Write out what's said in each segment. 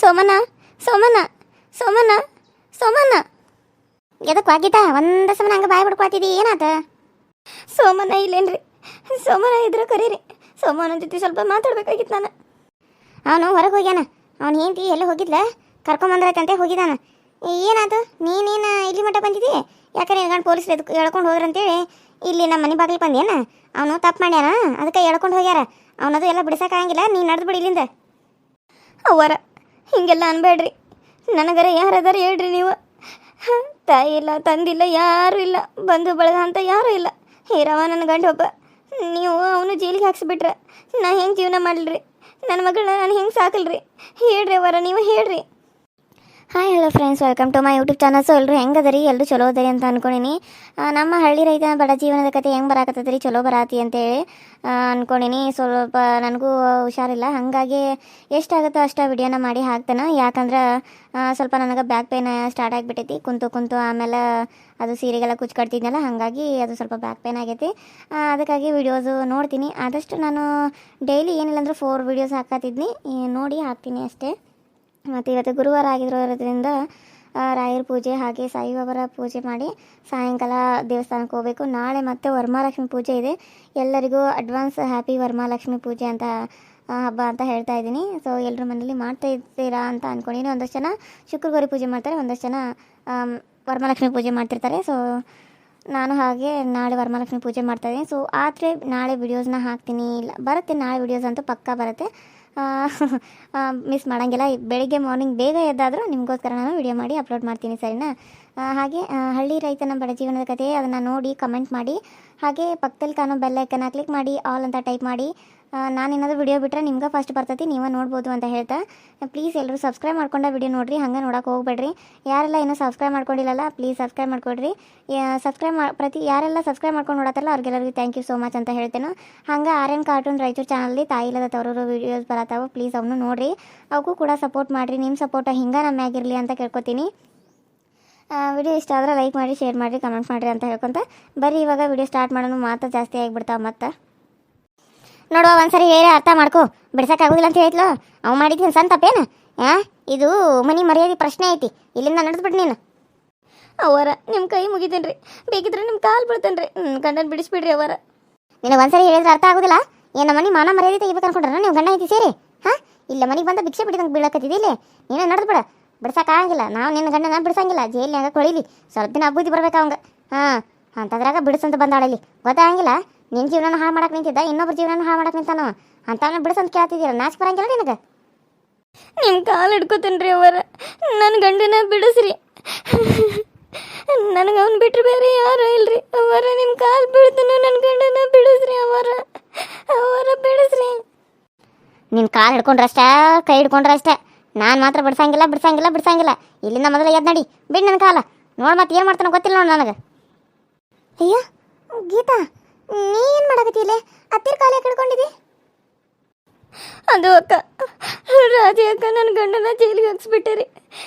ಸೋಮನ ಸೋಮನ ಸೋಮನ ಸೋಮನ ಎದಕ್ಕೆ ವಾಗಿದ್ದ ಒಂದು ಸಮನ ಹಂಗೆ ಬಾಯ್ ಬಿಡ್ಕೊತಿದ್ದಿ ಏನಾತ? ಸೋಮನ ಇಲ್ಲೇನ್ರಿ? ಸೋಮನ ಇದ್ರೆ ಕರೀರಿ. ಸೋಮನ ಜೊತೆ ಸ್ವಲ್ಪ ಮಾತಾಡ್ಬೇಕಾಗಿತ್ತು ನಾನು. ಅವನು ಹೊರಗೆ ಹೋಗ್ಯಾನ. ಅವ್ನು ಹೆಂಡತಿ ಎಲ್ಲ ಹೋಗಿದ್ಲ, ಕರ್ಕೊಂಬಂದ್ರೈತಂತೆ ಹೋಗಿದ್ದಾನ. ಏನಾಯ್ತು? ನೀನೇನು ಇಲ್ಲಿ ಮಟ್ಟ ಬಂದಿದ್ದಿ? ಯಾಕಂದ್ರೆ ಗಂಡು ಪೊಲೀಸ್ರು ಎದಕ್ಕೆ ಎಳ್ಕೊಂಡು ಹೋದ್ರಂತೇಳಿ ಇಲ್ಲಿ ನಮ್ಮ ಮನೆ ಬಾಗಿಲು ಬಂದೇನ? ಅವನು ತಪ್ಪು ಮಾಡ್ಯಾನ, ಅದಕ್ಕೆ ಎಳ್ಕೊಂಡು ಹೋಗ್ಯಾರ. ಅವನದು ಎಲ್ಲ ಬಿಡಿಸೋಕ್ಕಾಗಂಗಿಲ್ಲ, ನೀನು ನಡೆದು ಬಿಡಿ ಇಲ್ಲಿಂದ. ಅವರ ಹೀಗೆಲ್ಲ ಅನ್ಬೇಡ್ರಿ. ನನಗರ ಯಾರದಾರ ಹೇಳ್ರಿ ನೀವು. ತಾಯಿ ಇಲ್ಲ, ತಂದಿಲ್ಲ, ಯಾರೂ ಇಲ್ಲ, ಬಂಧು ಬಳಗ ಅಂತ ಯಾರೂ ಇಲ್ಲ. ಹೀರವ ನನ್ನ ಗಂಡು ಒಬ್ಬ. ನೀವು ಅವನು ಜೈಲಿಗೆ ಹಾಕ್ಸಿಬಿಟ್ರೆ ನಾ ಹೆಂಗೆ ಜೀವನ ಮಾಡಲ್ರಿ? ನನ್ನ ಮಗಳನ್ನ ನಾನು ಹೆಂಗೆ ಸಾಕಲ್ರಿ? ಹೇಳ್ರಿ ಅವರ, ನೀವು ಹೇಳ್ರಿ. Hi hello friends, welcome to my YouTube channel. So ಎಲ್ಲರೂ ಹೆಂಗದರಿ? ಎಲ್ಲರೂ ಚಲೋ ಅದರಿ ಅಂತ ಅನ್ಕೊಂಡಿನಿ. ನಮ್ಮ ಹಳ್ಳಿ ರೈತನ ಬಡ ಜೀವನದ ಕತೆ ಹೆಂಗೆ ಬರಾಕತ್ತದ್ರಿ, ಚಲೋ ಬರಾತಿ ಅಂತೇಳಿ ಅನ್ಕೊಂಡಿನಿ. ಸ್ವಲ್ಪ ನನಗೂ ಹುಷಾರಿಲ್ಲ, ಹಾಗಾಗಿ ಎಷ್ಟಾಗುತ್ತೋ ಅಷ್ಟು ವಿಡಿಯೋನ ಮಾಡಿ ಹಾಕ್ತಾನೆ. ಯಾಕಂದ್ರೆ ಸ್ವಲ್ಪ ನನಗೆ ಬ್ಯಾಕ್ ಪೇನ್ ಸ್ಟಾರ್ಟ್ ಆಗಿಬಿಟ್ಟೈತಿ ಕುಂತು ಕುಂತು. ಆಮೇಲೆ ಅದು ಸೀರೆಗೆಲ್ಲ ಕುಚ್ಕಡ್ತಿದ್ನಲ್ಲ, ಹಾಗಾಗಿ ಅದು ಸ್ವಲ್ಪ ಬ್ಯಾಕ್ ಪೇನ್ ಆಗೈತಿ. ಅದಕ್ಕಾಗಿ ವಿಡಿಯೋಸು ನೋಡ್ತೀನಿ. ಆದಷ್ಟು ನಾನು ಡೈಲಿ ಏನಿಲ್ಲ ಅಂದ್ರೆ 4 ವೀಡಿಯೋಸ್ ಹಾಕತ್ತಿದ್ನಿ, ನೋಡಿ ಹಾಕ್ತೀನಿ ಅಷ್ಟೇ. ಮತ್ತು ಇವತ್ತು ಗುರುವಾರ ಆಗಿರೋದ್ರಿಂದ ರಾಯರ ಪೂಜೆ ಹಾಗೆ ಸಾಯಿಬಾಬಾರ ಪೂಜೆ ಮಾಡಿ ಸಾಯಂಕಾಲ ದೇವಸ್ಥಾನಕ್ಕೆ ಹೋಗಬೇಕು. ನಾಳೆ ಮತ್ತೆ ವರಮಹಾಲಕ್ಷ್ಮಿ ಪೂಜೆ ಇದೆ. ಎಲ್ಲರಿಗೂ ಅಡ್ವಾನ್ಸ್ ಹ್ಯಾಪಿ ವರಮಹಾಲಕ್ಷ್ಮಿ ಪೂಜೆ ಅಂತ ಹಬ್ಬ ಅಂತ ಹೇಳ್ತಾ ಇದ್ದೀನಿ. ಸೊ ಎಲ್ಲರ ಮನೇಲಿ ಮಾಡ್ತಾ ಇರ್ತೀರಾ ಅಂತ ಅಂದ್ಕೊಂಡಿನಿ. ಒಂದಷ್ಟು ಜನ ಶುಕ್ರವಾರ ಪೂಜೆ ಮಾಡ್ತಾರೆ, ಒಂದಷ್ಟು ಜನ ವರಮಹಾಲಕ್ಷ್ಮಿ ಪೂಜೆ ಮಾಡ್ತಿರ್ತಾರೆ. ಸೊ ನಾನು ಹಾಗೆ ನಾಳೆ ವರಮಹಾಲಕ್ಷ್ಮಿ ಪೂಜೆ ಮಾಡ್ತಾಯಿದ್ದೀನಿ. ಸೊ ಆದರೆ ನಾಳೆ ವಿಡಿಯೋಸ್ನ ಹಾಕ್ತೀನಿ. ಇಲ್ಲ ಬರುತ್ತೆ, ನಾಳೆ ವಿಡಿಯೋಸ್ ಅಂತೂ ಪಕ್ಕಾ ಬರುತ್ತೆ, ಮಿಸ್ ಮಾಡೋಂಗಿಲ್ಲ. ಬೆಳಿಗ್ಗೆ ಮಾರ್ನಿಂಗ್ ಬೇಗ ಎದ್ದಾದರೂ ನಿಮಗೋಸ್ಕರ ನಾನು ವಿಡಿಯೋ ಮಾಡಿ ಅಪ್ಲೋಡ್ ಮಾಡ್ತೀನಿ, ಸರಿನಾ? ಹಾಗೆ ಹಳ್ಳಿ ರೈತನ ಬಡ ಜೀವನದ ಕಥೆ ಅದನ್ನು ನೋಡಿ ಕಮೆಂಟ್ ಮಾಡಿ. ಹಾಗೆ ಪಕ್ಕದಲ್ಲಿ ಕಾಣೋ ಬೆಲ್ ಐಕನ್ನ ಕ್ಲಿಕ್ ಮಾಡಿ, ಆಲ್ ಅಂತ ಟೈಪ್ ಮಾಡಿ. ನಾನೇನಾದರೂ ವಿಡಿಯೋ ಬಿಟ್ಟರೆ ನಿಮ್ಗೆ ಫಸ್ಟ್ ಬರ್ತೈತಿ, ನೀವೇ ನೋಡ್ಬೋದು ಅಂತ ಹೇಳ್ತಾ, ಪ್ಲೀಸ್ ಎಲ್ಲರೂ ಸಬ್ಸ್ಕ್ರೈಬ್ ಮಾಡ್ಕೊಂಡ ವಿಡಿಯೋ ನೋಡಿರಿ, ಹಾಗೆ ನೋಡೋಕೆ ಹೋಗ್ಬೇಡ್ರಿ. ಯಾರೆಲ್ಲ ಇನ್ನೂ ಸಬ್ಸ್ಕ್ರೈಬ್ ಮಾಡ್ಕೊಂಡಿಲ್ಲಲ್ಲ, ಪ್ಲೀಸ್ ಸಬ್ಸ್ಕ್ರೈಬ್ ಮಾಡ್ಕೊಡ್ರಿ. ಯಾರೆಲ್ಲ ಸಬ್ಸ್ಕ್ರೈಬ್ ಮಾಡ್ಕೊಂಡು ನೋಡತ್ತಲ್ಲ ಅವ್ರಿಗೆಲ್ಲರಿಗೂ ಥ್ಯಾಂಕ್ ಯು ಸೋ ಮಚ್ ಅಂತ ಹೇಳ್ತೇನೆ. ಹಾಗೆ ಆರ್ಯನ್ ಕಾರ್ಟೂನ್ ರಾಯಚೂರು ಚಾನಲ್ಲಿ ತಾಯಿ ಇಲ್ಲದ ತವರೂರು ವೀಡಿಯೋಸ್ ಬರತ್ತಾವೆ, ಪ್ಲೀಸ್ ಅವನು ನೋಡಿರಿ, ಅವಕ್ಕೂ ಕೂಡ ಸಪೋರ್ಟ್ ಮಾಡಿರಿ. ನಿಮ್ಮ ಸಪೋರ್ಟ್ ಹಿಂಗೆ ನಮ್ಮ ಮ್ಯಾಗಿರಲಿ ಅಂತ ಕೇಳ್ಕೊತೀನಿ. ವಿಡಿಯೋ ಇಷ್ಟ ಆದರೆ ಲೈಕ್ ಮಾಡಿ, ಶೇರ್ ಮಾಡಿರಿ, ಕಮೆಂಟ್ ಮಾಡಿರಿ ಅಂತ ಹೇಳ್ಕೊತ ಬರೀ ಇವಾಗ ವಿಡಿಯೋ ಸ್ಟಾರ್ಟ್ ಮಾಡೋಣ. ಮಾತು ಜಾಸ್ತಿ ಆಗಿಬಿಡ್ತಾವೆ ಮತ್ತೆ. ನೋಡುವ ಒಂದ್ಸರಿ ಹೇಳಿ ಅರ್ಥ ಮಾಡ್ಕೊ, ಬಿಡ್ಸೋಕ್ಕಾಗೋದಿಲ್ಲ ಅಂತ ಹೇಳಿದ್ಲು. ಅವು ಮಾಡಿದ್ದೀನಿ ಸಣ್ಣ ತಪ್ಪೇನು? ಇದು ಮನೆ ಮರ್ಯಾದೆ ಪ್ರಶ್ನೆ ಐತಿ, ಇಲ್ಲಿಂದ ನಡೆದ್ಬಿಟ್ಟು ನೀನು. ಅವರ ನಿಮ್ಮ ಕೈ ಮುಗಿತೀನಿ ರೀ, ಬೇಕಿದ್ರೆ ನಿಮ್ಮ ಕಾಲು ಬೀಳ್ತೇನೆ ರೀ, ಗಂಡನ ಬಿಡಿಸ್ಬಿಡ್ರಿ ಅವರ. ನಿನಗೆ ಒಂದ್ಸರಿ ಹೇಳಿದ್ರೆ ಅರ್ಥ ಆಗೋದಿಲ್ಲ? ಏನು ಮನೆ ಮಾನ ಮರ್ಯಾದೆ ತೆಗಿಬೇಕು ಅನ್ಕೊಂಡ್ರೆ ನೀವು ಗಂಡ ಐತಿ ಸೇರಿ? ಇಲ್ಲ ಮನೆಗೆ ಬಂದ ಭಿಕ್ಷೆ ಬಿಡಿದಂಗೆ ಬೀಳಕತ್ತಿದ್ದಿ ಇಲ್ಲಿ, ನೀನು ನಡೆದ್ಬಿಡ. ಬಿಡ್ಸೋಕ್ಕಾಗಿಲ್ಲ, ನಾವು ನಿನ್ನ ಗಂಡನ ಬಿಡ್ಸಂಗಿಲ್ಲ, ಜೈಲಿನಾಗ ಕೊಳಿಲಿ, ಸ್ವಲ್ಪ ದಿನ ಅಬ್ಬುದಿ ಬರ್ಬೇಕು ಅವಂಗೆ. ಅಂತದ್ರಾಗ ಬಿಡಿಸಂತ ಬಂದಾಳಲ್ಲಿ, ಗೊತ್ತಾಗಂಗಿಲ್ಲ? ನಿನ್ನ ಜೀವನ ಹಾಳು ಮಾಡಕ್ಕೆ ನಿಂತಿದ್ದ, ಇನ್ನೊಬ್ಬರ ಜೀವನ ಹಾಳು ಮಾಡಕ್ಕೆ ನಿಂತಾನು ಅಂತವನ್ನ ಬಿಡಿಸಂತ ಕೇಳ್ತಿದ್ದೀರ, ನಾಚಿಕೆ ಬರಂಗಿಲ್ಲ ನಿನಗೆ? ನಿಮ್ಮ ಕಾಲು ಹಿಡ್ಕೊತೀನಿ ರೀ ಅವರ, ನನ್ನ ಗಂಡನ ಬಿಡಿಸ್ರಿ, ನನಗೆ ಅವ್ನು ಬಿಟ್ಟರೆ ಬೇರೆ ಯಾರೂ ಇಲ್ರಿ ಅವರ. ನಿಮ್ಮ ಕಾಲು ಬೀಳ್ತಾನೆ, ನನ್ನ ಗಂಡನ ಬಿಡಿಸ್ರಿ ಅವರ, ಅವರ ಬಿಡಿಸ್ರಿ. ನಿನ್ನ ಕಾಲು ಹಿಡ್ಕೊಂಡ್ರಷ್ಟೇ, ಕೈ ಹಿಡ್ಕೊಂಡ್ರಷ್ಟೇ, ನಾನು ಮಾತ್ರ ಬಿಡ್ಸಂಗಿಲ್ಲ ಬಿಡ್ಸಂಗಿಲ್ಲ ಬಿಡ್ಸಂಗಿಲ್ಲ. ಇಲ್ಲಿಂದ ಮೊದಲು ಎದ್ದು ನಡಿ, ಬಿಡಿ ನನ್ನ ಕಾಲ. ನೋಡಿ ಮತ್ತೆ ಏನು ಮಾಡ್ತಾನೋ ಗೊತ್ತಿಲ್ಲ ನೋಡಿ ನನಗೆ. ಅಯ್ಯ ಗೀತಾ, ನೀ ಏನು ಮಾಡಕತ್ತಿಲ್ಲ? ಹತ್ತಿರ ಕಾಲೇ ಹಿಡ್ಕೊಂಡಿದ್ದಿ? ಅದು ಅಕ್ಕ, ರಾಜಿ ಅಕ್ಕ ನನ್ನ ಗಂಡನ ಜೈಲಿಗೆ ಹಾಕ್ಸ್ಬಿಟ್ಟರಿ,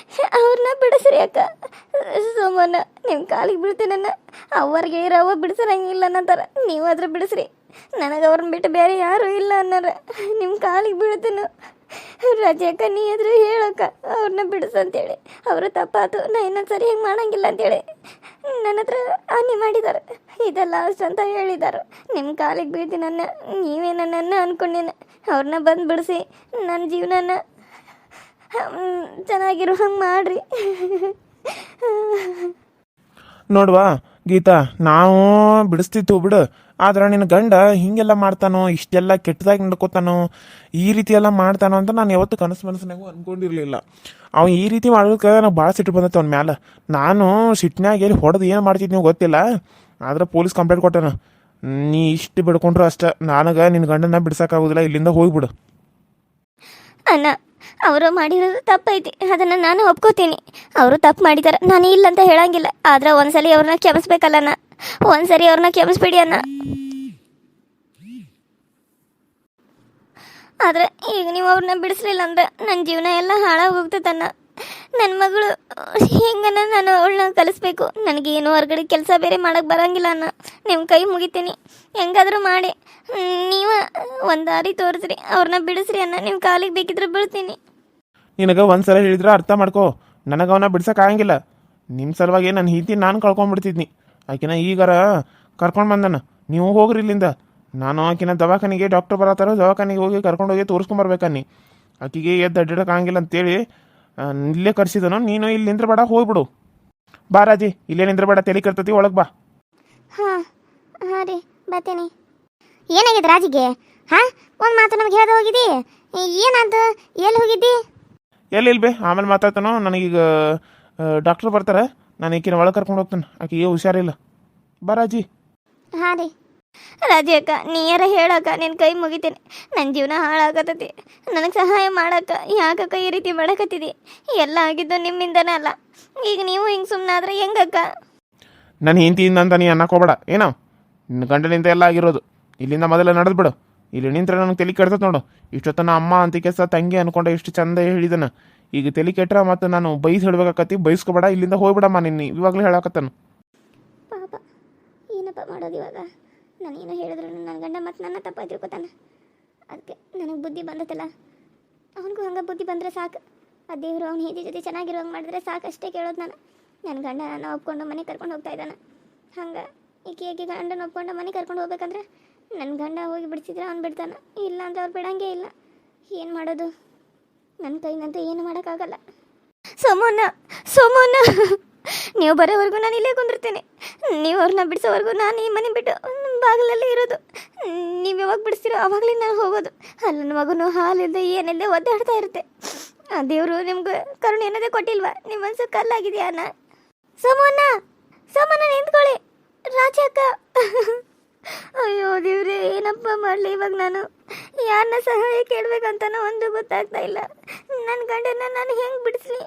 ಅವ್ರನ್ನ ಬಿಡಿಸ್ರಿ ಅಕ್ಕ. ಸೋಮಣ್ಣ ನಿಮ್ಮ ಕಾಲಿಗೆ ಬೀಳ್ತೀನನ್ನ, ಅವ್ರಿಗೆ ಇರವ ಬಿಡಿಸರಂಗಿಲ್ಲ ಅನ್ನತ್ತಾರ, ನೀವಾದ್ರೆ ಬಿಡಿಸ್ರಿ. ನನಗೆ ಅವ್ರನ್ನ ಬಿಟ್ಟು ಬೇರೆ ಯಾರೂ ಇಲ್ಲ ಅನ್ನಾರ, ನಿಮ್ಮ ಕಾಲಿಗೆ ಬೀಳ್ತೀನು. ರಾಜಿ ಅಕ್ಕ ನೀ ಆದ್ರೆ ಹೇಳಕ್ಕ ಅವ್ರನ್ನ ಬಿಡಿಸಂತೇಳಿ. ಅವರು ತಪ್ಪಾತು, ನಾ ಇನ್ನೊಂದ್ಸರಿ ಹೆಂಗೆ ಮಾಡಂಗಿಲ್ಲ ಅಂತೇಳಿ ನನ್ನ ಹತ್ರ ಹಾನಿ ಮಾಡಿದ್ದಾರೆ. ಇದೆಲ್ಲ ಲಾಸ್ಟ್ ಅಂತ ಹೇಳಿದ್ದಾರೆ. ನಿಮ್ಮ ಕಾಲಿಗೆ ಬೀಳ್ತೀನಿ ನನ್ನ, ನೀವೇ ನನ್ನನ್ನು ಅಂದ್ಕೊಂಡೇನೆ. ಅವ್ರನ್ನ ಬಂದು ಬಿಡಿಸಿ ನನ್ನ ಜೀವನನ ಚೆನ್ನಾಗಿರೋ ಹಂಗೆ ಮಾಡಿರಿ. ನೋಡ್ವಾ ಗೀತಾ, ನಾವು ಬಿಡಿಸ್ತಿತ್ತು ಬಿಡು, ಆದ್ರೆ ನಿನ್ನ ಗಂಡ ಹಿಂಗೆಲ್ಲ ಮಾಡ್ತಾನೋ, ಇಷ್ಟೆಲ್ಲ ಕೆಟ್ಟದಾಗಿ ನಡ್ಕೋತಾನೋ, ಈ ರೀತಿ ಎಲ್ಲ ಮಾಡ್ತಾನೋ ಅಂತ ನಾನು ಯಾವತ್ತೂ ಮನಸ್ಸಿನಾಗೂ ಅಂದ್ಕೊಂಡಿರಲಿಲ್ಲ. ಅವ್ನು ಈ ರೀತಿ ಮಾಡೋದಕ್ಕೆ ನಾವು ಭಾಳ ಸಿಟ್ಟು ಬಂದೈತೆ ಅವ್ನ ಮ್ಯಾಲೆ. ನಾನು ಸಿಟ್ಟಿನಾಗ ಎಲ್ಲಿ ಹೊಡೆದು ಏನು ಮಾಡ್ತಿದ್ನೋ ಗೊತ್ತಿಲ್ಲ, ಆದ್ರೆ ಪೊಲೀಸ್ ಕಂಪ್ಲೇಂಟ್ ಕೊಟ್ಟೆನು. ನೀ ಇಷ್ಟು ಬಿಡ್ಕೊಂಡ್ರು ಅಷ್ಟೇ, ನನಗೆ ನಿನ್ನ ಗಂಡನ ಬಿಡ್ಸೋಕ್ಕಾಗೋದಿಲ್ಲ, ಇಲ್ಲಿಂದ ಹೋಗ್ಬಿಡು. ಅಣ್ಣ, ಅವರು ಮಾಡಿರೋದು ತಪ್ಪೈತಿ, ಅದನ್ನು ನಾನು ಒಪ್ಕೋತೀನಿ. ಅವರು ತಪ್ಪು ಮಾಡಿದ್ದಾರೆ, ನಾನು ಇಲ್ಲ ಅಂತ ಹೇಳಂಗಿಲ್ಲ. ಆದ್ರೆ ಒಂದ್ಸಲಿ ಅವ್ರನ್ನ ಕ್ಷಮಿಸ್ಬೇಕಲ್ಲಣ್ಣ, ಒಂದ್ಸರಿ ಅವ್ರನ್ನ ಕ್ಷಮಿಸ್ಬಿಡಿ ಅಣ್ಣ. ಆದರೆ ಈಗ ನೀವು ಅವ್ರನ್ನ ಬಿಡಿಸ್ಲಿಲ್ಲ ಅಂದ್ರೆ ನನ್ನ ಜೀವನ ಎಲ್ಲ ಹಾಳಾಗಿ ಹೋಗ್ತದಣ್ಣ. ನನ್ನ ಮಗಳು ಹೆಂಗನ್ನ ನಾನು ಅವಳನ್ನ ಕಲಿಸ್ಬೇಕು? ನನಗೇನು ಹೊರಗಡೆ ಕೆಲಸ ಬೇರೆ ಮಾಡೋಕ್ಕೆ ಬರೋಂಗಿಲ್ಲ ಅಣ್ಣ. ನಿಮ್ಮ ಕೈ ಮುಗಿತೀನಿ, ಹೆಂಗಾದರೂ ಮಾಡಿ ನೀವು ಒಂದು ದಾರಿ ತೋರಿಸ್ರಿ, ಅವ್ರನ್ನ ಬಿಡಿಸ್ರಿ ಅಣ್ಣ. ನಿಮ್ಮ ಕಾಲಿಗೆ ಬೇಕಿದ್ರೆ ಬೀಳ್ತೀನಿ. ನಿನಗೆ ಒಂದ್ಸಲ ಹೇಳಿದ್ರೆ ಅರ್ಥ ಮಾಡ್ಕೋ. ನನಗೆ ಅವನ ಬಿಡ್ಸೋಕ್ಕಾಗಂಗಿಲ್ಲ. ನಿಮ್ಮ ಸಲುವಾಗಿ ನನ್ನ ಹಿಂತಿ ನಾನು ಕಳ್ಕೊಂಡ್ಬಿಡ್ತಿದ್ನಿ. ಆಕಿನ ಈಗಾರ ಕರ್ಕೊಂಡು ಬಂದನ. ನೀವು ಹೋಗ್ರಿ ಇಲ್ಲಿಂದ. ನಾನು ಆಕಿನ ದವಾಖಾನಿಗೆ ಡಾಕ್ಟರ್ ಬರತ್ತಾರೋ ದವಾಖಾನಿಗೆ ಹೋಗಿ ಕರ್ಕೊಂಡೋಗಿ ತೋರಿಸ್ಕೊಂಬರ್ಬೇಕನ್ನಿ. ಆಕಿಗೆ ಎದ್ದು ಅಡ್ಡಾಡಕ್ಕಾಗಿಲ್ಲ ಅಂತೇಳಿ ಇಲ್ಲೇ ಕರ್ಸಿದನು. ನೀನು ಇಲ್ಲಿ ನಿಂದ್ರಬೇಡ, ಹೋಗ್ಬಿಡು. ಬಾ ರಾಜಿ, ಇಲ್ಲೇ ನಿಂದ್ರಬೇಡ, ತಲೆ ಕೆಡ್ತತಿ, ಒಳಗೆ ಬಾ. ಹಾಂ ಹಾಂ ರೀ ಬರ್ತೀನಿ. ಏನಾಗಿದೆ ರಾಜಿಗೆ? ಹಾಂ ಒಂದು ಮಾತು ನಮ್ಗೆ ಹೇಳ್ದೆ ಹೋಗಿದ್ದಿ, ಏನಾಯ್ತು? ಎಲ್ಲಿ ಹೋಗಿದ್ದಿ? ಎಲ್ಲಿ ಬೇ, ಆಮೇಲೆ ಮಾತಾಡ್ತಾನೋ. ನನಗೀಗ ಡಾಕ್ಟ್ರ್ ಬರ್ತಾರೆ, ನಾನು ಈಕಿನ ಒಳಗೆ ಕರ್ಕೊಂಡು ಹೋಗ್ತಾನೆ. ಆಕೆಗೆ ಹುಷಾರಿಲ್ಲ. ಬಾ ರಾಜಿ. ಹಾಂ ರೀ. ರಾಜಿ ಅಕ್ಕ, ನೀಯಾರ ಹೇಳಕ್ಕ, ನಿನ್ನ ಕೈ ಮುಗಿತೀನಿ. ನನ್ನ ಜೀವನ ಹಾಳಾಗತ್ತತಿ. ನನಗೆ ಸಹಾಯ ಮಾಡಕ್ಕ ಯಾಕಕ್ಕ ಈ ರೀತಿ ಮಾಡಕತ್ತಿದಿ? ಎಲ್ಲ ಆಗಿದ್ದು ನಿಮ್ಮಿಂದನೇ ಅಲ್ಲ. ಈಗ ನೀವು ಹಿಂಗೆ ಸುಮ್ಮನಾದ್ರೆ ಹೆಂಗಕ್ಕ? ನನ್ನ ಹಿಂತಿಯಿಂದ ಅಂತ ನೀ ಅನ್ನಕೋಬೇಡ. ಏನೋ ನಿನ್ನ ಗಂಡನಿಂದ ಎಲ್ಲ ಆಗಿರೋದು. ಇಲ್ಲಿಂದ ಮೊದಲ ನಡೆದು ಬಿಡು. ಇಲ್ಲಿ ನಿಂತ್ರೆ ನನಗೆ ತಲೆ ಕೆಡ್ತದೆ ನೋಡು. ಇಷ್ಟೊತ್ತನ ಅಮ್ಮ ಅಂತ ಕೆಸ ತಂಗಿ ಅನ್ಕೊಂಡೆ, ಎಷ್ಟು ಚಂದ ಹೇಳಿದನ. ಈಗ ತಲೆ ಕೆಟ್ರ ಮತ್ತು ನಾನು ಬೈಸ್ ಹೇಳ್ಬೇಕಾಕತ್ತಿ. ಬೈಸ್ಕೊಬೇಡ, ಇಲ್ಲಿಂದ ಹೋಗ್ಬಿಡಮ್ಮ. ನಿನ್ನ ಇವಾಗಲೇ ಹೇಳಕತ್ತಾನು. ಪಾಪ ಏನಪ್ಪ ಮಾಡೋದು ಇವಾಗ? ನಾನೇನು ಹೇಳಿದ್ರು ನನ್ನ ಗಂಡ ಮತ್ತು ನನ್ನ ತಪ್ಪ ತಿಳ್ಕೊತಾನೆ. ಅದಕ್ಕೆ ನನಗೆ ಬುದ್ಧಿ ಬಂದತ್ತಲ್ಲ, ಅವನಿಗೂ ಹಂಗೆ ಬುದ್ಧಿ ಬಂದರೆ ಸಾಕು. ಆ ದೇವರು ಅವ್ನ ಹೆಂಡತಿ ಜೊತೆ ಚೆನ್ನಾಗಿರುವಂಗೆ ಮಾಡಿದ್ರೆ ಸಾಕು, ಅಷ್ಟೇ ಕೇಳೋದು ನಾನು. ನನ್ನ ಗಂಡ ನಾನು ಒಪ್ಕೊಂಡು ಮನೆಗೆ ಕರ್ಕೊಂಡು ಹೋಗ್ತಾ ಇದ್ದಾನೆ. ಹಂಗೆ ಈಕೆ ಗಂಡನ ಒಪ್ಕೊಂಡು ಮನೆಗೆ ಕರ್ಕೊಂಡು ಹೋಗ್ಬೇಕಂದ್ರೆ ನನ್ನ ಗಂಡ ಹೋಗಿ ಬಿಡಿಸಿದ್ರೆ ಅವ್ನು ಬಿಡ್ತಾನೆ, ಇಲ್ಲ ಅಂದ್ರೆ ಅವ್ರು ಬಿಡಂಗೇ ಇಲ್ಲ. ಏನು ಮಾಡೋದು? ನನ್ನ ಕೈನಂತೂ ಏನು ಮಾಡೋಕ್ಕಾಗಲ್ಲ. ಸೋಮಣ್ಣ ನೀವು ಬರೋವರೆಗೂ ನಾನು ಇಲ್ಲೇ ಕುಂದಿರ್ತೀನಿ. ನೀವು ಅವ್ರನ್ನ ಬಿಡಿಸೋವರೆಗೂ ನಾನು ಈ ಮನೆ ಬಿಟ್ಟು ಬಾಗಿಲಲ್ಲೇ ಇರೋದು. ನೀವು ಯಾವಾಗ ಬಿಡಿಸ್ತೀರೋ ಆವಾಗಲೇ ನಾನು ಹೋಗೋದು. ಅಲ್ಲಿ ನನ್ನ ಮಗನು ಹಾಲಿಲ್ಲದೆ ಏನಿಲ್ಲದೆ ಒದ್ದಾಡ್ತಾ ಇರುತ್ತೆ. ಆ ದೇವರು ನಿಮ್ಗೆ ಕರುಣೆ ಅನ್ನೋದೇ ಕೊಟ್ಟಿಲ್ವಾ? ನಿಮ್ಮ ಮನಸ್ಸು ಕಲ್ಲಾಗಿದೆಯಾ ಅಣ್ಣ? ಸೋಮಣ್ಣ ನಿಂತ್ಕೊಳ್ಳಿ. ರಾಜಿ ಅಕ್ಕ, ಅಯ್ಯೋ ದೇವ್ರೆ, ಏನಪ್ಪ ಮಾಡಲಿ ಇವಾಗ? ನಾನು ಯಾರನ್ನ ಸಹಾಯ ಕೇಳಬೇಕಂತನೂ ಒಂದು ಗೊತ್ತಾಗ್ತಾ ಇಲ್ಲ. ನನ್ನ ಗಂಡನ ನಾನು ಹೆಂಗೆ ಬಿಡಿಸ್ಲಿ?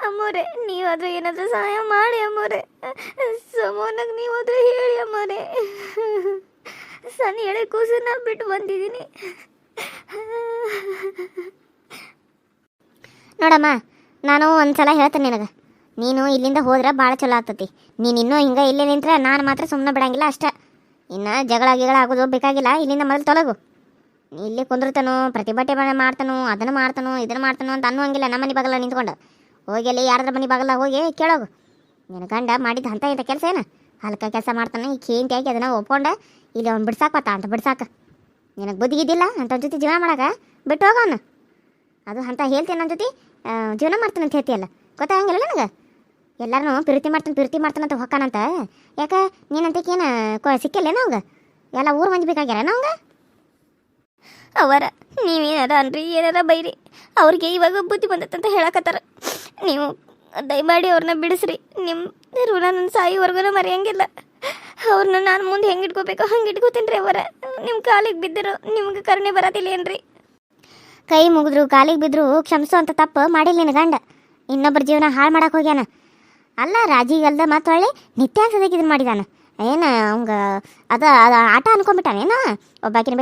ಅಮ್ಮೋರೆ, ನೀವಾದರೂ ಏನಾದರೂ ಸಹಾಯ ಮಾಡಿ ಅಮ್ಮೋರೆ. ಸೋಮಣ್ಣಗೆ ನೀವಾದರೂ ಹೇಳಿ ಅಮ್ಮೋರೆ. ಸಣ್ಣ ಎಳೆ ಕೂಸನ್ನ ಬಿಟ್ಟು ಬಂದಿದ್ದೀನಿ. ನೋಡಮ್ಮ, ನಾನು ಒಂದು ಸಲ ಹೇಳ್ತೇನೆ ನಿನಗೆ. ನೀನು ಇಲ್ಲಿಂದ ಹೋದ್ರೆ ಭಾಳ ಚಲೋ ಆಗ್ತತಿ. ನೀನು ಇನ್ನೂ ಹಿಂಗೆ ಇಲ್ಲೇ ನಿಂತ್ರೆ ನಾನು ಮಾತ್ರ ಸುಮ್ಮನೆ ಬಿಡಂಗಿಲ್ಲ ಅಷ್ಟೇ. ಇನ್ನು ಜಗಳ ಆಗೋದು ಬೇಕಾಗಿಲ್ಲ. ಇಲ್ಲಿಂದ ಮೊದಲು ತೊಲಗು. ಇಲ್ಲಿ ಕುಂದಿರ್ತಾನು, ಪ್ರತಿಭಟನೆ ಮಾಡ್ತಾನು, ಅದನ್ನು ಮಾಡ್ತಾನು, ಇದನ್ನು ಮಾಡ್ತಾನು ಅಂತ ಅನ್ನುವಂಗಿಲ್ಲ. ನಮ್ಮ ಮನೆ ಬಾಗಲ್ಲ ನಿಂತ್ಕೊಂಡು ಹೋಗಿ ಅಲ್ಲಿ ಯಾರ್ದ್ರ ಮನೆ ಬಾಗಲ್ಲ ಹೋಗಿ ಕೇಳೋಗು. ನಿನ್ನ ಗಂಡ ಮಾಡಿದ ಅಂತ ಇಂಥ ಕೆಲಸ ಏನು ಹಲ್ಕ ಕೆಲಸ ಮಾಡ್ತಾನೆ. ಈ ಕೇಂತಿಯಾಗಿ ಅದನ್ನು ಒಪ್ಕೊಂಡು ಇಲ್ಲಿ ಅವ್ನು ಬಿಡ್ಸಾಕತ್ತ ಅಂತ ಬಿಡ್ಸಾಕ. ನಿನಗೆ ಬುದ್ಧಿಗಿದ್ದಿಲ್ಲ ಅಂತ ಜೊತೆ ಜೀವನ ಮಾಡಾಕ? ಬಿಟ್ಟು ಹೋಗೋನು. ಅದು ಅಂತ ಹೇಳ್ತೀನಿ, ನನ್ನ ಜೊತೆ ಜೀವನ ಮಾಡ್ತಾನೆ ಅಂತ ಹೇಳ್ತೀಯಲ್ಲ, ಗೊತ್ತಾಗಂಗಿಲ್ಲ ನನಗೆ. ಎಲ್ಲರೂ ಪ್ರೀತಿ ಮಾಡ್ತಾನಂತ ಹೊಕ್ಕಾನಂತ. ಯಾಕೆ ನೀನಂತಕ್ಕೇನು ಸಿಕ್ಕಿಲ್ಲೇನೋ ಅವಂಗೆ? ಎಲ್ಲ ಊರು ಮಂದಿ ಬೇಕಾಗ್ಯಾರೇನೋ ಅವಂಗೆ? ಅವರ ನೀವೇನಾರ ಅನ್ರಿ, ಏನಾರ ಬೈರಿ, ಅವ್ರಿಗೆ ಇವಾಗ ಬುದ್ಧಿ ಬಂದತ್ತಂತ ಹೇಳಕತ್ತಾರ. ನೀವು ದಯಮಾಡಿ ಅವ್ರನ್ನ ಬಿಡಿಸ್ರಿ. ನಿಮ್ಮ ಋಣ ನನ್ನ ಸಾಯಿವರೆಗೂ ಮರೆಯಂಗಿಲ್ಲ. ಅವ್ರನ್ನ ನಾನು ಮುಂದೆ ಹೆಂಗೆ ಇಟ್ಕೋಬೇಕು ಹಂಗೆ ಇಟ್ಕೋತೀನಿ ರೀ. ಅವರ ನಿಮ್ಮ ಕಾಲಿಗೆ ಬಿದ್ದರು ನಿಮ್ಗೆ ಕರುಣೆ ಬರೋದಿಲ್ಲ ಏನ್ರಿ? ಕೈ ಮುಗಿದ್ರು ಕಾಲಿಗೆ ಬಿದ್ದರು ಕ್ಷಮಿಸು ಅಂತ ತಪ್ಪು ಮಾಡಿಲ್ಲ ನಿನ್ನ ಗಂಡ. ಇನ್ನೊಬ್ಬರ ಜೀವನ ಹಾಳು ಮಾಡಕ್ಕೆ ಹೋಗ್ಯಾನ. ಅಲ್ಲ ರಾಜಿಗಲ್ದ ಮತ್ತು ಒಳ್ಳೆ ನಿತ್ಯ ಸದಕ್ಕೆ ಇದನ್ನು ಮಾಡಿದಾನ. ಏನು ಅವಂಗೆ ಅದು ಆಟ ಅನ್ಕೊಂಡ್ಬಿಟ್ಟಾನೇನ? ಒಬ್ಬಾಕಿನ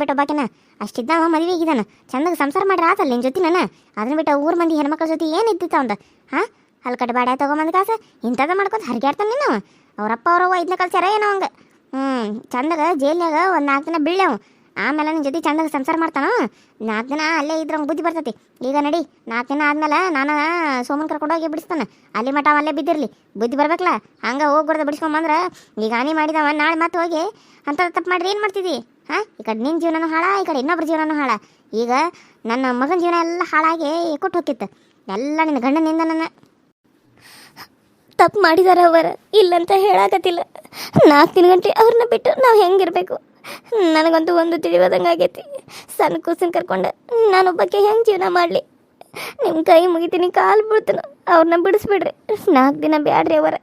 ಬಿಟ್ಟು ಅಷ್ಟಿದ್ದ ಅವ ಮದುವೆ ಆಗಿದ್ದಾನ. ಚಂದಾಗ ಸಂಸಾರ ಮಾಡ್ರಿ ಆತಲ್ಲ ನಿನ್ನ ಜೊತೆ. ನಾನು ಅದನ್ನ ಬಿಟ್ಟು ಊರು ಮಂದಿ ಹೆಣ್ಮಕ್ಳ ಜೊತೆ ಏನು ಇದ್ದಿತ್ತು ಅವಂದ? ಹಾಂ, ಹಲ್ಕಟ್ಟು ಬಾಡ ತೊಗೊಂಬಂದು ಕಾಸು ಇಂಥದ್ದು ಮಾಡ್ಕೊತ ಹರಿಗಾಡ್ತಾನೆ ನೀನು. ಅವರಪ್ಪ ಅವರವ್ವ ಇದನ್ನ ಕಲ್ಸ್ಯಾರ ಏನೋ ಅವಂಗೆ. ಚಂದಾಗ ಜೈಲ್ನಾಗ ಒಂದು 4 ದಿನ ಬೀಳ್ಯಾವ. ಆಮೇಲೆ ನಿನ್ನ ಜೊತೆ ಚಂದಾಗ ಸಂಸಾರ ಮಾಡ್ತಾನೋ. 4 ದಿನ ಅಲ್ಲೇ ಇದ್ರಂಗೆ ಬುದ್ಧಿ ಬರ್ತೈತಿ. ಈಗ ನಡಿ, 4 ದಿನ ಆದ್ಮೇಲೆ ನಾನು ಸೋಮನ್ ಕರ್ಕೊಂಡೋಗಿ ಬಿಡಿಸ್ತಾನೆ. ಅಲ್ಲಿ ಮಠ ಅಲ್ಲೇ ಬಿದ್ದಿರಲಿ, ಬುದ್ಧಿ ಬರ್ಬೇಕಲ್ಲ. ಹಂಗೆ ಹೋಗ್ಬಾರ್ದು ಬಿಡಿಸ್ಕೊಂಬಂದ್ರೆ. ಈಗ ಹಾನಿ ಮಾಡಿದವ ನಾಳೆ ಮತ್ತೆ ಹೋಗಿ ಅಂತ ತಪ್ಪು ಮಾಡ್ರಿ ಏನು ಮಾಡ್ತಿದ್ದಿ? ಹಾಂ, ಈ ಕಡೆ ನಿನ್ನ ಜೀವನನೂ ಹಾಳ, ಈ ಕಡೆ ಇನ್ನೊಬ್ರ ಜೀವನನೂ ಹಾಳ. ಈಗ ನನ್ನ ಮಗನ ಜೀವನ ಎಲ್ಲ ಹಾಳಾಗಿ ಕೊಟ್ಟು ಹೋಗಿತ್ತು ಎಲ್ಲ ನಿನ್ನ ಗಂಡನಿಂದ. ನನ್ನ ತಪ್ಪು ಮಾಡಿದಾರ ಅವರ, ಇಲ್ಲಂತ ಹೇಳಾಕತ್ತಿಲ್ಲ. 4 ಗಂಟೆ ಅವ್ರನ್ನ ಬಿಟ್ಟು ನಾವು ಹೆಂಗಿರಬೇಕು? ನನಗಂತೂ ಒಂದು ತಿಳಿಯೋದಂಗೆ ಆಗೈತಿ. ಸಣ್ಣ ಕೂಸನ್ ಕರ್ಕೊಂಡು ನಾನೊಬ್ಬಕ್ಕೆ ಹೆಂಗೆ ಜೀವನ ಮಾಡಲಿ? ನಿಮ್ಮ ಕೈ ಮುಗಿತೀನಿ, ಕಾಲು ಬೀಳ್ತಾನೆ. ಅವ್ರನ್ನ ಬಿಡಿಸ್ಬಿಡ್ರಿ. 4 ದಿನ ಬ್ಯಾಡ್ರಿ ಅವರ,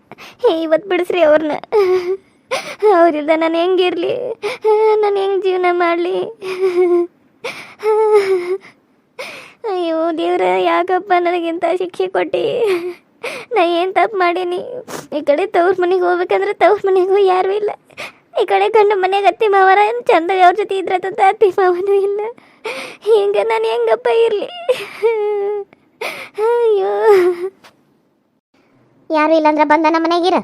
ಇವತ್ತು ಬಿಡಿಸ್ರಿ ಅವ್ರನ್ನ. ಅವ್ರಿಲ್ದ ನಾನು ಹೆಂಗಿರಲಿ? ನಾನು ಹೆಂಗೆ ಜೀವನ ಮಾಡಲಿ? ಅಯ್ಯೋ ದೇವ್ರ, ಯಾಕಪ್ಪ ನನಗಿಂತ ಶಿಕ್ಷೆ ಕೊಟ್ಟು? ನಾ ಏನು ತಪ್ಪು ಮಾಡೀನಿ? ಈ ಕಡೆ ತವ್ರ ಮನೆಗೆ ಹೋಗ್ಬೇಕಂದ್ರೆ ತವ್ರ ಮನೆಗೂ ಯಾರೂ ಇಲ್ಲ. ಈ ಕಡೆ ಗಂಡು ಮನೆಗೆ ಅತ್ತಿ ಮಾವರ ಚಂದಾಗ ಅವ್ರ ಜೊತೆ ಇದ್ರತಂತ ಅತ್ತಿ ಮಾವನೂ ಇಲ್ಲ. ಹಿಂಗೆ ನಾನು ಹೆಂಗಪ್ಪ ಇರಲಿ? ಅಯ್ಯೋ, ಯಾರು ಇಲ್ಲಾಂದ್ರೆ ಬಂದ ನಮ್ಮ ಮನೆಗಿರ.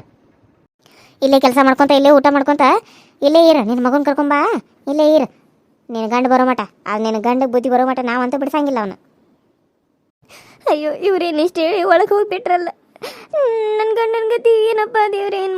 ಇಲ್ಲೇ ಕೆಲಸ ಮಾಡ್ಕೊತ, ಇಲ್ಲೇ ಊಟ ಮಾಡ್ಕೊತ ಇಲ್ಲೇ ಇರ. ನಿನ್ನ ಮಗನ ಕರ್ಕೊಂಬಾ, ಇಲ್ಲೇ ಇರ. ನಿನ್ನ ಗಂಡು ಬರೋ ಮಟ, ಅದು ನಿನ್ನ ಗಂಡಗೆ ಬುದ್ಧಿ ಬರೋ ಮಟ ನಾವಂತೂ ಬಿಡ್ಸಂಗಿಲ್ಲ ಅವನು. ಅಯ್ಯೋ ಇವ್ರೇನು ಇಷ್ಟು ಹೇಳಿ ಒಳಗೆ ಹೋಗ್ಬಿಟ್ರಲ್ಲ. ನನ್ನ ಗಂಡನ ಗತಿ ಏನಪ್ಪ ದೇವ್ರೇನು.